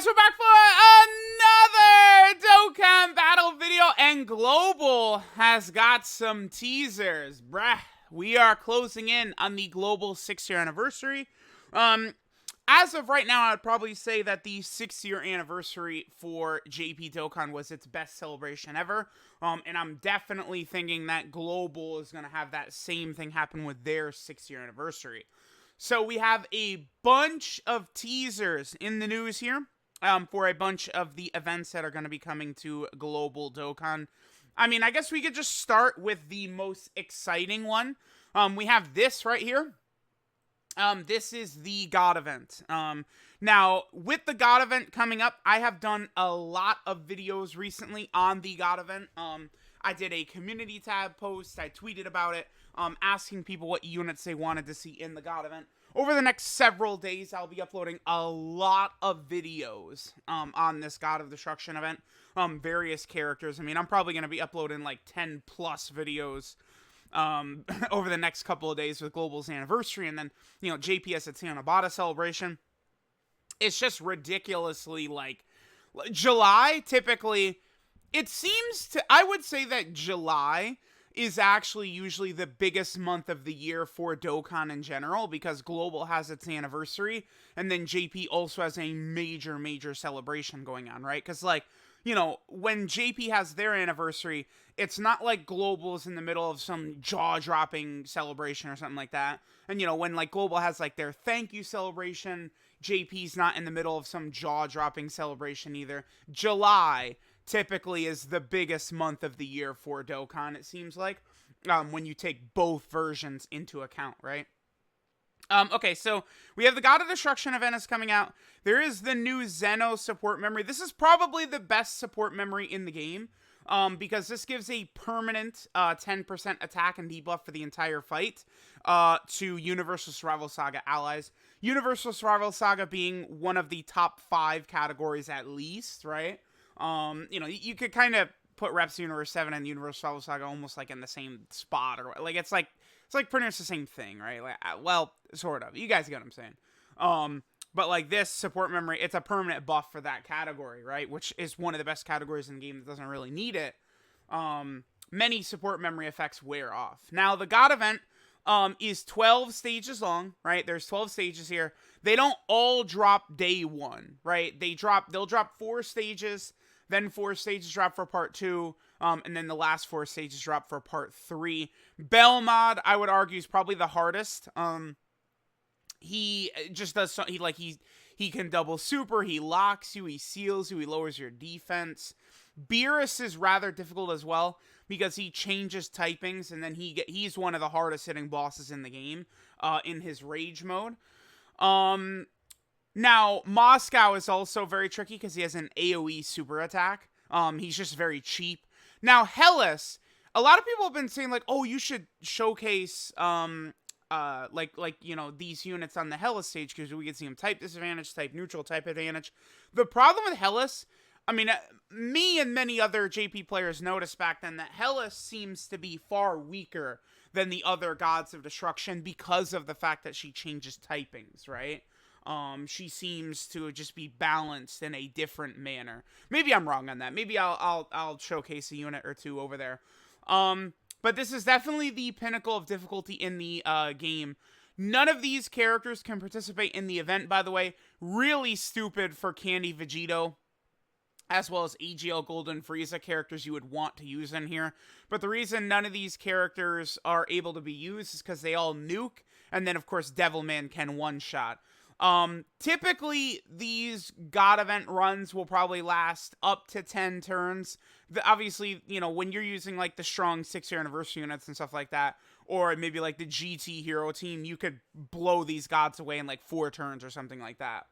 guys, we're back for another Dokkan battle video, and Global has got some teasers. Bruh, we are closing in on the Global 6-year anniversary. As of right now, I'd probably say that the 6-year anniversary for JP Dokkan was its best celebration ever. And I'm definitely thinking that Global is going to have that same thing happen with their 6-year anniversary. So we have a bunch of teasers in the news here for a bunch of the events that are going to be coming to Global Dokkan. I mean, I guess we could just start with the most exciting one. We have this right here. This is the God event. Now, with the God event coming up, I have done a lot of videos recently on the God event. I did a community tab post. I tweeted about it, asking people what units they wanted to see in the God event. Over the next several days, I'll be uploading a lot of videos on this God of Destruction event. Various characters. I mean, I'm probably going to be uploading like 10 plus videos over the next couple of days with Global's anniversary, and then, you know, JPS at Tanabata celebration. It's just ridiculously, like, July, typically, it seems to, I would say that July is actually usually the biggest month of the year for Dokkan in general, because Global has its anniversary, and then JP also has a major celebration going on, right? Because, like, you know, when JP has their anniversary, it's not like Global's in the middle of some jaw-dropping celebration or something like that. And, you know, when, like, Global has, like, their thank you celebration, JP's not in the middle of some jaw-dropping celebration either. July typically is the biggest month of the year for Dokkan, it seems like, when you take both versions into account, right? Okay, so we have the God of Destruction event is coming out. There is the new Zeno support memory. This is probably the best support memory in the game, because this gives a permanent 10% attack and debuff for the entire fight to Universal Survival Saga allies. Universal Survival Saga being one of the top 5 categories at least, right? You know, you could kind of put Reps Universe 7 and Universal Survival Saga almost like in the same spot, or like it's like pretty much the same thing, right? Like, well, sort of. You guys get what I'm saying. But like this support memory, it's a permanent buff for that category, right? Which is one of the best categories in the game that doesn't really need it. Many support memory effects wear off. Now, the God event is 12 stages long, right? There's 12 stages here. They don't all drop day 1, right? They'll drop 4 stages, then 4 stages drop for part 2, and then the last 4 stages drop for part 3. Belmod, I would argue, is probably the hardest. He just does so, he can double super, he locks you, he seals you, he lowers your defense. Beerus is rather difficult as well, because he changes typings, and then he's one of the hardest hitting bosses in the game, in his rage mode. Now, Moscow is also very tricky because he has an AoE super attack. He's just very cheap. Now, Hellas, a lot of people have been saying, like, oh, you should showcase, like, you know, these units on the Hellas stage, because we can see him type disadvantage, type neutral, type advantage. The problem with Hellas, I mean, me and many other JP players noticed back then that Hellas seems to be far weaker than the other Gods of Destruction because of the fact that she changes typings, right? She seems to just be balanced in a different manner. Maybe I'm wrong on that. Maybe I'll showcase a unit or two over there. But this is definitely the pinnacle of difficulty in the game. None of these characters can participate in the event, by the way. Really stupid for Candy Vegito, as well as AGL Golden Frieza, characters you would want to use in here. But the reason none of these characters are able to be used is because they all nuke, and then, of course, Devilman can one-shot. Typically, these God event runs will probably last up to 10 turns. Obviously, you know, when you're using, like, the strong 6-year anniversary units and stuff like that, or maybe, like, the GT hero team, you could blow these gods away in, like, 4 turns or something like that.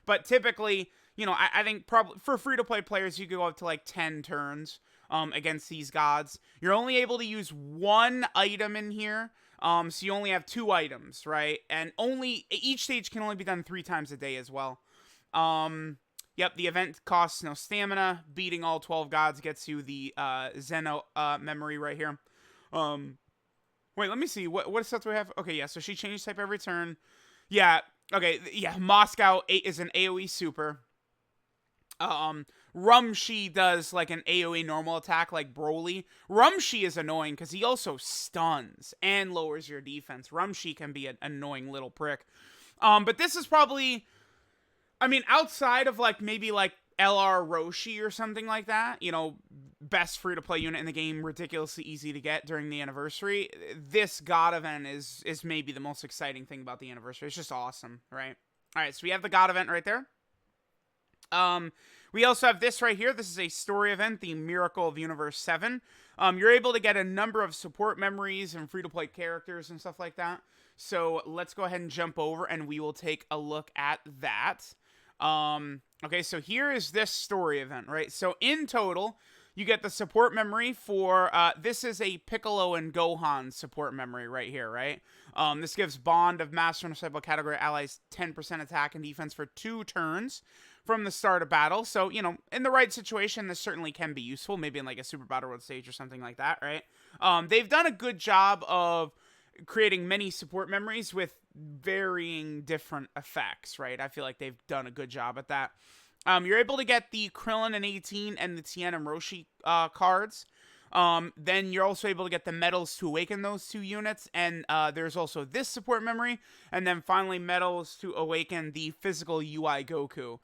But typically, you know, I think probably for free-to-play players, you could go up to, like, 10 turns, against these gods. You're only able to use 1 item in here. So you only have 2 items, right? And each stage can only be done 3 times a day as well. Yep, the event costs no stamina. Beating all 12 gods gets you the Zeno memory right here. Wait, let me see. What stuff do we have? Okay, yeah, so she changes type every turn. Yeah, okay, yeah, Moscow is an AoE super. Rumshi does like an AoE normal attack like Broly. Rumshi is annoying because he also stuns and lowers your defense. Rumshi can be an annoying little prick. But this is probably, I mean, outside of like maybe like LR Roshi or something like that, you know, best free to play unit in the game, ridiculously easy to get during the anniversary. This God event is maybe the most exciting thing about the anniversary. It's just awesome, right? All right, so we have the God event right there. We also have this right here. This is a story event, the Miracle of Universe 7. You're able to get a number of support memories and free-to-play characters and stuff like that. So let's go ahead and jump over and we will take a look at that. Okay, so here is this story event, right? So in total, you get the support memory for, this is a Piccolo and Gohan support memory right here, right? This gives Bond of Master and Disciple category allies 10% attack and defense for 2 turns from the start of battle. So, you know, in the right situation, this certainly can be useful. Maybe in like a Super Battle World stage or something like that, right? They've done a good job of creating many support memories with varying different effects, right? I feel like they've done a good job at that. You're able to get the Krillin and 18 and the Tien and Roshi cards. Then you're also able to get the medals to awaken those 2 units, and there's also this support memory, and then finally medals to awaken the physical UI Goku.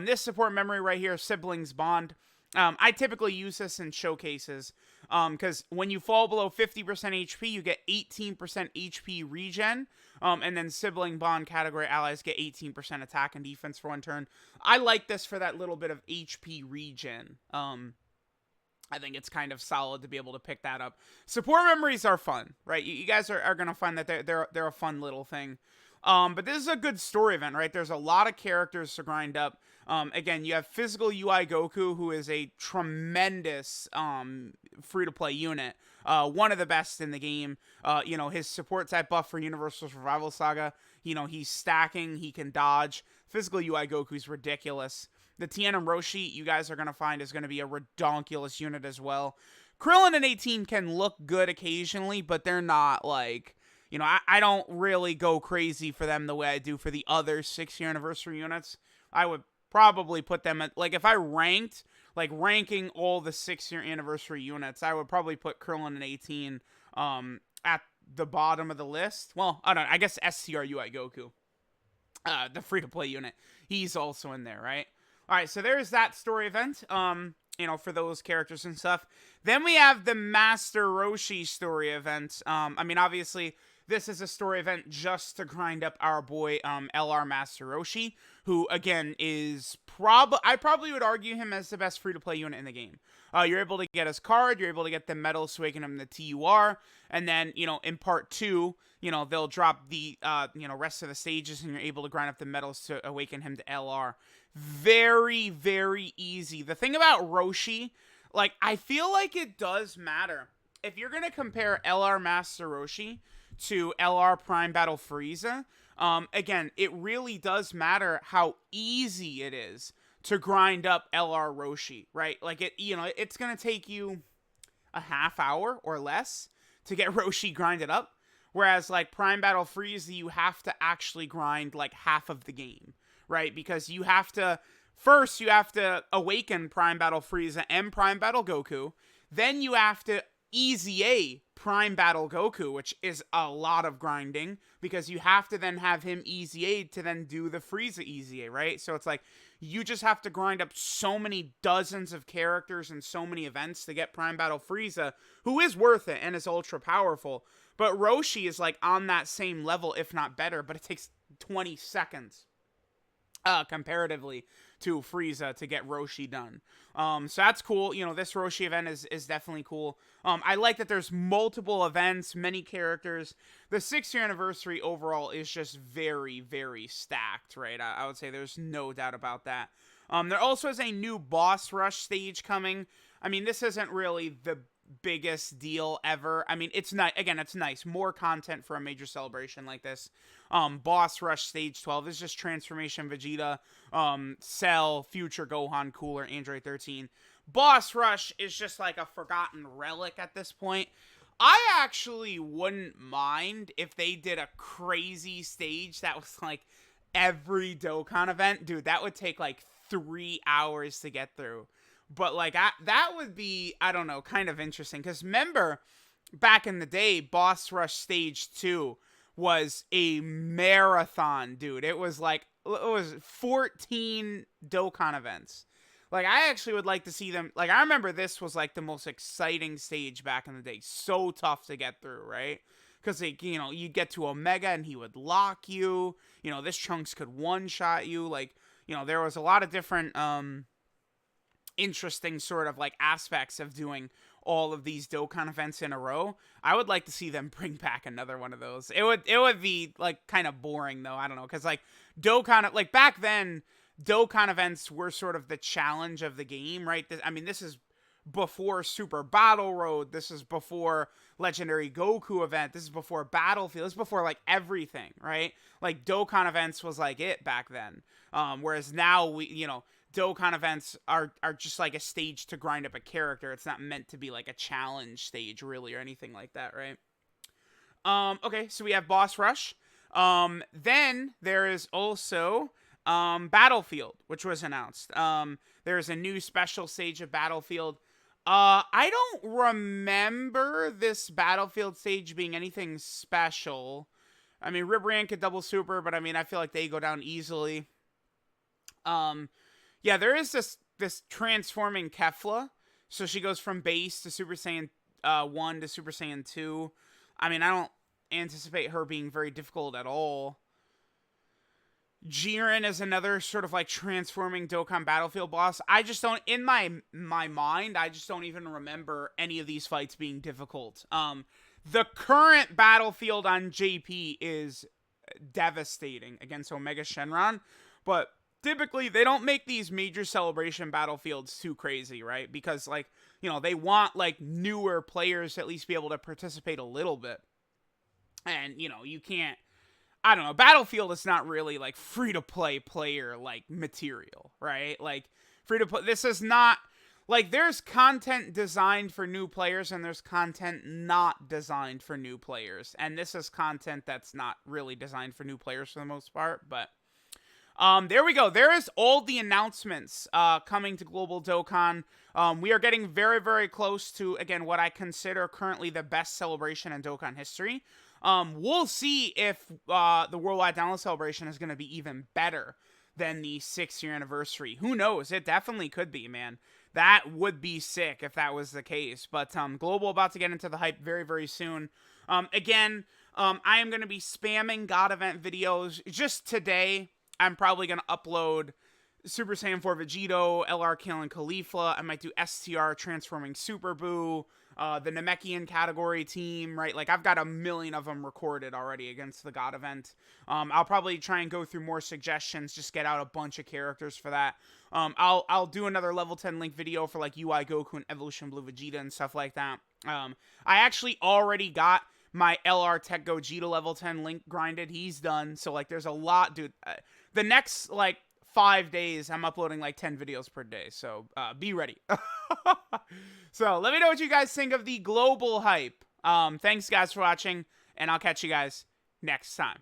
This support memory right here, Siblings Bond, I typically use this in showcases, because when you fall below 50% HP, you get 18% HP regen, and then Sibling Bond category allies get 18% attack and defense for 1 turn. I like this for that little bit of HP regen. I think it's kind of solid to be able to pick that up. Support memories are fun, right? You guys are going to find that they're a fun little thing. But this is a good story event, right? There's a lot of characters to grind up. Again, you have physical UI Goku, who is a tremendous free-to-play unit. One of the best in the game. You know, his support type buff for Universal Survival Saga. You know, he's stacking, he can dodge. Physical UI Goku's ridiculous. The Tien and Roshi, you guys are going to find, is going to be a redonkulous unit as well. Krillin and 18 can look good occasionally, but they're not like, you know, I don't really go crazy for them the way I do for the other 6-year anniversary units. I would probably put them at, like, if I ranked, like, ranking all the 6-year anniversary units, I would probably put Krillin and 18 at the bottom of the list. Well, I don't know, I guess SCR UI Goku, the free-to-play unit, he's also in there, right? All right, so there's that story event, you know, for those characters and stuff. Then we have the Master Roshi story event. I mean, obviously, this is a story event just to grind up our boy, LR Master Roshi, who, again, is I probably would argue him as the best free-to-play unit in the game. You're able to get his card, you're able to get the medals so awaken him the TUR, and then, you know, in part 2, you know, they'll drop the, you know, rest of the stages, and you're able to grind up the medals to awaken him to LR. Very, very easy. The thing about Roshi, like, I feel like it does matter. If you're going to compare LR Master Roshi to LR Prime Battle Frieza, again, it really does matter how easy it is to grind up LR Roshi, right? Like, it, you know, it's going to take you a half hour or less to get Roshi grinded up, whereas, like, Prime Battle Frieza, you have to actually grind, like, half of the game, right? Because you have to, first, you have to awaken Prime Battle Frieza and Prime Battle Goku, then you have to Easy A Prime Battle Goku, which is a lot of grinding, because you have to then have him Easy A to then do the Frieza Easy A, right? So it's like, you just have to grind up so many dozens of characters and so many events to get Prime Battle Frieza, who is worth it and is ultra powerful. But Roshi is like on that same level, if not better, but it takes 20 seconds. Comparatively to Frieza to get Roshi done. So that's cool. You know, this Roshi event is definitely cool. I like that there's multiple events, many characters. The 6-year anniversary overall is just very, very stacked, right? I would say there's no doubt about that. There also is a new boss rush stage coming. I mean, this isn't really the biggest deal ever. I mean, it's nice. Again, it's nice. More content for a major celebration like this. Boss Rush Stage 12 is just Transformation Vegeta, Cell, Future Gohan, Cooler, Android 13. Boss Rush is just like a forgotten relic at this point. I actually wouldn't mind if they did a crazy stage that was like every Dokkan event, dude, that would take like 3 hours to get through. But like that would be, I don't know, kind of interesting. Because remember, back in the day, Boss Rush Stage 2 was a marathon, dude. It was 14 Dokkan events. Like, I actually would like to see them. Like, I remember this was like the most exciting stage back in the day. So tough to get through, right? Because, you get to Omega and he would lock you. This Trunks could one-shot you. Like, there was a lot of different interesting sort of like aspects of doing all of these Dokkan events in a row. I would like to see them bring back another one of those. It would be like kind of boring though. I don't know, because like Dokkan, like back then, Dokkan events were sort of the challenge of the game, right? This is before Super Battle Road. This is before Legendary Goku event. This is before Battlefield. This is before like everything, right? Like Dokkan events was like it back then. Whereas now Dokkan events are just like a stage to grind up a character. It's not meant to be like a challenge stage really or anything like that, right? Okay, so we have Boss Rush. Then there is also Battlefield, which was announced. There's a new special stage of Battlefield. I don't remember this Battlefield stage being anything special. Ribrianne could double super, but I feel like they go down easily. Yeah, there is this transforming Kefla. So she goes from base to Super Saiyan 1 to Super Saiyan 2. I don't anticipate her being very difficult at all. Jiren is another sort of like transforming Dokkan Battlefield boss. I just don't, in my mind, I just don't even remember any of these fights being difficult. The current Battlefield on JP is devastating against Omega Shenron, but typically they don't make these major celebration battlefields too crazy, right? Because they want like newer players to at least be able to participate a little bit. And you can't, I don't know, Battlefield is not really like free to play player like material, right? Like free to play, this is not like, there's content designed for new players and there's content not designed for new players. And this is content that's not really designed for new players for the most part, but there we go. There is all the announcements coming to Global Dokkan. We are getting very, very close to, again, what I consider currently the best celebration in Dokkan history. We'll see if the Worldwide Download Celebration is going to be even better than the 6-year anniversary. Who knows? It definitely could be, man. That would be sick if that was the case. But Global about to get into the hype very, very soon. Again, I am going to be spamming God event videos just today. I'm probably going to upload Super Saiyan 4 Vegito, LR killing Caulifla. I might do STR transforming Super Buu, the Namekian category team, right? Like, I've got a million of them recorded already against the God event. I'll probably try and go through more suggestions, just get out a bunch of characters for that. I'll do another level 10 link video for like UI Goku and Evolution Blue Vegeta and stuff like that. I actually already got my LR Tech Gogeta level 10 link grinded. He's done. So like, there's a lot, dude. The next like 5 days, I'm uploading like 10 videos per day. So be ready. So let me know what you guys think of the global hype. Thanks guys for watching, and I'll catch you guys next time.